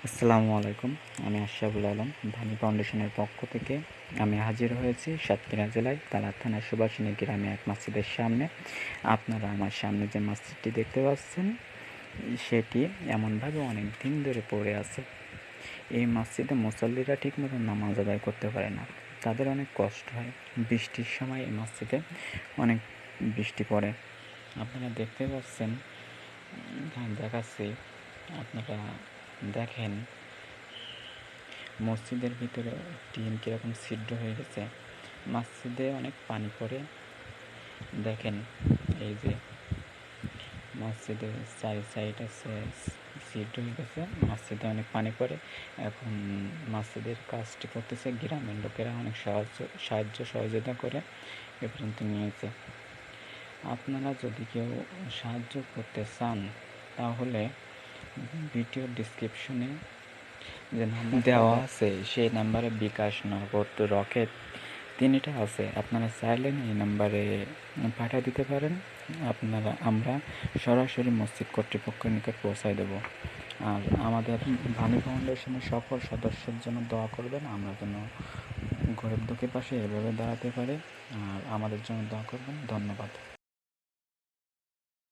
আসসালামু আলাইকুম। আমি আশরাফুল আলম। ধানি ফাউন্ডেশনের পক্ষ থেকে আমি হাজির হয়েছি সাতক্ষীরা জেলায় তালার থানার সুভাষিনী গ্রামে এক মসজিদের সামনে। আপনারা আমার সামনে যে মসজিদটি দেখতে পাচ্ছেন, সেটি এমনভাবে অনেক দিন ধরে পড়ে আছে। এই মসজিদে মুসল্লিরা ঠিকমতো নামাজ আদায় করতে পারে না, তাদের অনেক কষ্ট হয়। বৃষ্টির সময় এই মসজিদে অনেক বৃষ্টি পড়ে। আপনারা দেখতে পাচ্ছেন, দেখাচ্ছি, আপনারা দেখেন মসজিদের ভিতরে টিন কীরকম ছিদ্র হয়ে গেছে। মসজিদে অনেক পানি পড়ে। দেখেন, এই যে মসজিদের সাইড আছে, ছিদ্র হয়ে গেছে, মসজিদে অনেক পানি পড়ে। এখন মসজিদের কাজটি করতেছে গ্রামের লোকেরা, অনেক সাহায্য সহযোগিতা করে এ পর্যন্ত নিয়েছে। আপনারা যদি কেউ সাহায্য করতে চান, তাহলে ভিডিও ডিসক্রিপশনে যে নাম্বার দেওয়া আছে সেই নাম্বারে বিকাশ, নগদ, রকেট তিনটা আছে। আপনারা চাইলেন এই নাম্বারে পাঠিয়ে দিতে পারেন। আমরা সরাসরি মসজিদ কর্তৃপক্ষের নিকট পৌঁছায় দেব। আর আমাদের ধানি ফাউন্ডেশনের সকল সদস্যের জন্য দোয়া করবেন, আমরা যেন গরিব দুঃখীর পাশে এভাবে দাঁড়াতে পারি। আর আমাদের জন্য দোয়া করবেন। ধন্যবাদ।